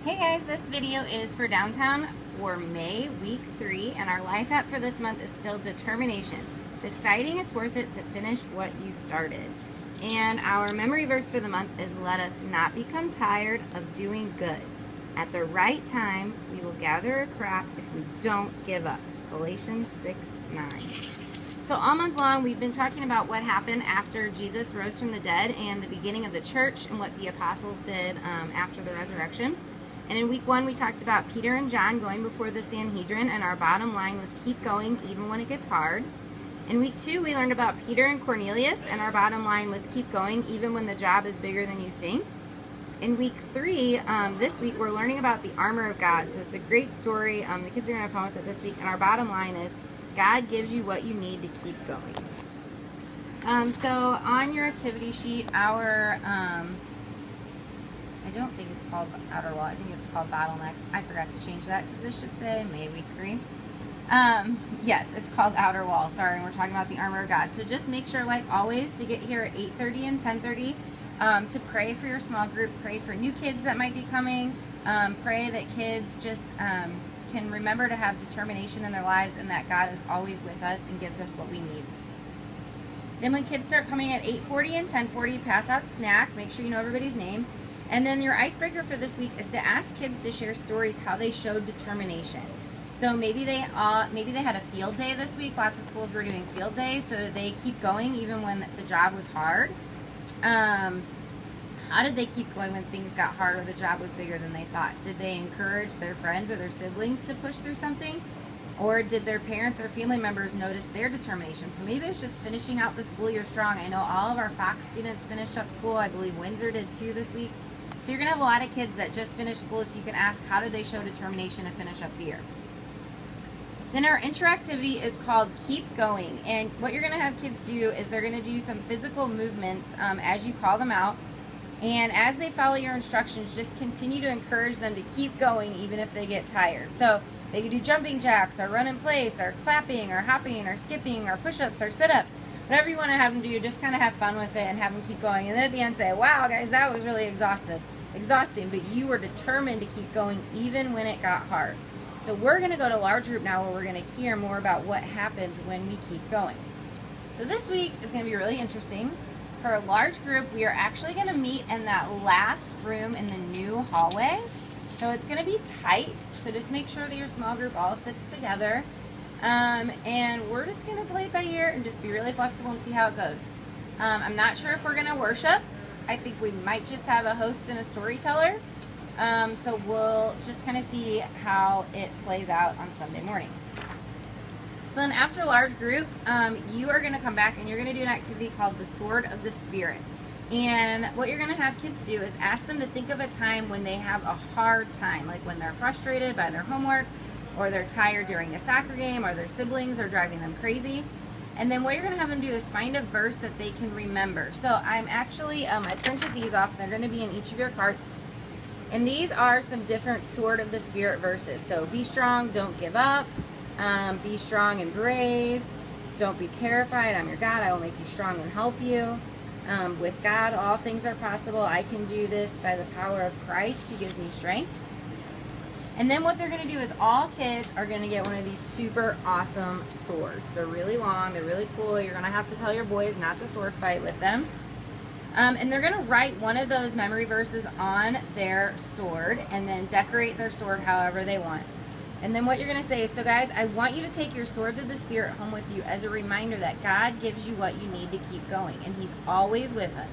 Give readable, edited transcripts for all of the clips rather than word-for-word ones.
Hey guys, this video is for Downtown for May, week 3, and our life app for this month is still determination. Deciding it's worth it to finish what you started. And our memory verse for the month is let us not become tired of doing good. At the right time, we will gather a crop if we don't give up. Galatians 6:9. So all month long, we've been talking about what happened after Jesus rose from the dead and the beginning of the church and what the apostles did after the resurrection. And in week 1, we talked about Peter and John going before the Sanhedrin, and our bottom line was keep going even when it gets hard. In week 2, we learned about Peter and Cornelius, and our bottom line was keep going even when the job is bigger than you think. In week 3, this week, we're learning about the armor of God. So it's a great story. The kids are going to have fun with it this week, and our bottom line is God gives you what you need to keep going. So on your activity sheet, our... I don't think it's called outer wall. I think it's called bottleneck. I forgot to change that because this should say May week 3. Yes, it's called outer wall. Sorry, and we're talking about the armor of God. So just make sure, like always, to get here at 8:30 and 10:30 to pray for your small group, pray for new kids that might be coming, pray that kids just can remember to have determination in their lives and that God is always with us and gives us what we need. Then when kids start coming at 8:40 and 10:40, pass out snack. Make sure you know everybody's name. And then your icebreaker for this week is to ask kids to share stories how they showed determination. So maybe they had a field day this week. Lots of schools were doing field day, so they keep going even when the job was hard. How did they keep going when things got hard or the job was bigger than they thought? Did they encourage their friends or their siblings to push through something? Or did their parents or family members notice their determination? So maybe it's just finishing out the school year strong. I know all of our Fox students finished up school. I believe Windsor did too this week. So you're going to have a lot of kids that just finished school, so you can ask how did they show determination to finish up the year. Then our interactivity is called Keep Going. And what you're going to have kids do is they're going to do some physical movements as you call them out. And as they follow your instructions, just continue to encourage them to keep going even if they get tired. So they can do jumping jacks or run in place or clapping or hopping or skipping or push-ups or sit-ups. Whatever you want to have them do, just kind of have fun with it and have them keep going. And then at the end say, wow, guys, that was really exhausting, but you were determined to keep going even when it got hard. So we're going to go to large group now where we're going to hear more about what happens when we keep going. So this week is going to be really interesting. For a large group, we are actually going to meet in that last room in the new hallway. So it's going to be tight. So just make sure that your small group all sits together. And we're just going to play it by ear and just be really flexible and see how it goes. I'm not sure if we're going to worship. I think we might just have a host and a storyteller. So we'll just kind of see how it plays out on Sunday morning. So then after a large group, you are going to come back and you're going to do an activity called the Sword of the Spirit. And what you're going to have kids do is ask them to think of a time when they have a hard time, like when they're frustrated by their homework, or they're tired during a soccer game, or their siblings are driving them crazy. And then what you're going to have them do is find a verse that they can remember. So I'm actually, I printed these off, and they're going to be in each of your carts. And these are some different Sword of the Spirit verses. So be strong, don't give up. Be strong and brave. Don't be terrified. I'm your God. I will make you strong and help you. With God, all things are possible. I can do this by the power of Christ who gives me strength. And then what they're going to do is all kids are going to get one of these super awesome swords. They're really long. They're really cool. You're going to have to tell your boys not to sword fight with them. And they're going to write one of those memory verses on their sword and then decorate their sword however they want. And then what you're going to say is, so guys, I want you to take your swords of the Spirit home with you as a reminder that God gives you what you need to keep going. And He's always with us.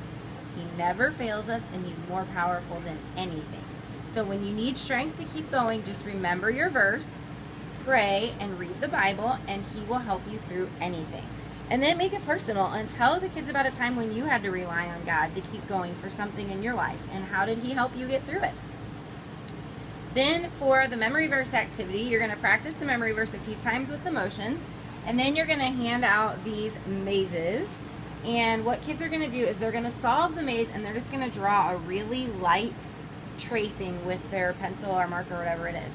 He never fails us, and He's more powerful than anything. So when you need strength to keep going, just remember your verse, pray, and read the Bible, and He will help you through anything. And then make it personal and tell the kids about a time when you had to rely on God to keep going for something in your life, and how did He help you get through it. Then for the memory verse activity, you're going to practice the memory verse a few times with the motions, and then you're going to hand out these mazes. And what kids are going to do is they're going to solve the maze, and they're just going to draw a really light tracing with their pencil or marker or whatever it is.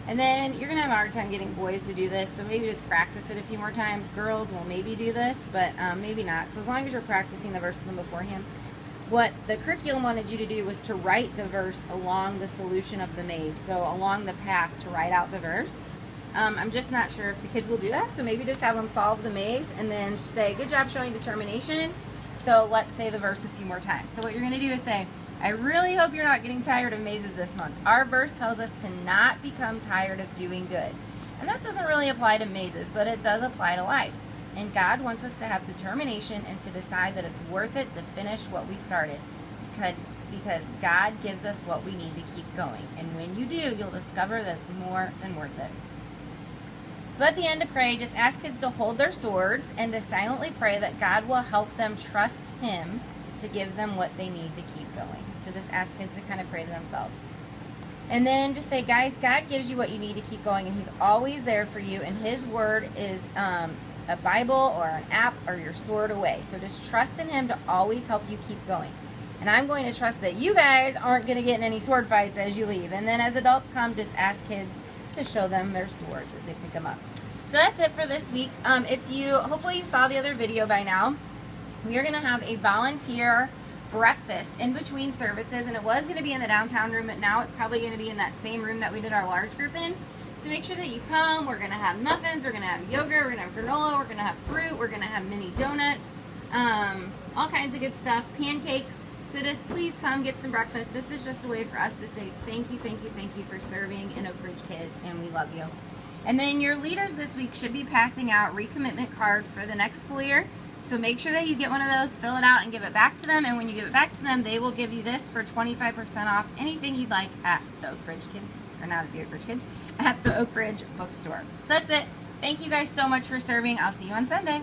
And then you're going to have a hard time getting boys to do this, so maybe just practice it a few more times. Girls will maybe do this, but maybe not. So as long as you're practicing the verse with them beforehand. what the curriculum wanted you to do was to write the verse along the solution of the maze. So along the path to write out the verse. I'm just not sure if the kids will do that. So maybe just have them solve the maze and then say, good job showing determination. So let's say the verse a few more times. So what you're going to do is say, I really hope you're not getting tired of mazes this month. Our verse tells us to not become tired of doing good. And that doesn't really apply to mazes, but it does apply to life. And God wants us to have determination and to decide that it's worth it to finish what we started. Because God gives us what we need to keep going. And when you do, you'll discover that it's more than worth it. So at the end to pray, just ask kids to hold their swords and to silently pray that God will help them trust Him to give them what they need to keep going. So just ask kids to kind of pray to themselves. And then just say, guys, God gives you what you need to keep going, and He's always there for you, and His word is a Bible or an app or your sword away. So just trust in Him to always help you keep going. And I'm going to trust that you guys aren't going to get in any sword fights as you leave. And then as adults come, just ask kids to show them their swords as they pick them up. So that's it for this week. Hopefully you saw the other video by now. We are going to have a volunteer breakfast in between services, and it was going to be in the downtown room, but now it's probably going to be in that same room that we did our large group in. So make sure that you come. We're going to have muffins, we're going to have yogurt, we're going to have granola, we're going to have fruit, we're going to have mini donuts, all kinds of good stuff, pancakes. So just please come get some breakfast. This is just a way for us to say thank you for serving in Oak Ridge Kids, and we love you. And then your leaders this week should be passing out recommitment cards for the next school year. So make sure that you get one of those, fill it out, and give it back to them. And when you give it back to them, they will give you this for 25% off anything you'd like at the Oak Ridge Kids, or not at the Oak Ridge Kids, at the Oak Ridge bookstore. So that's it. Thank you guys so much for serving. I'll see you on Sunday.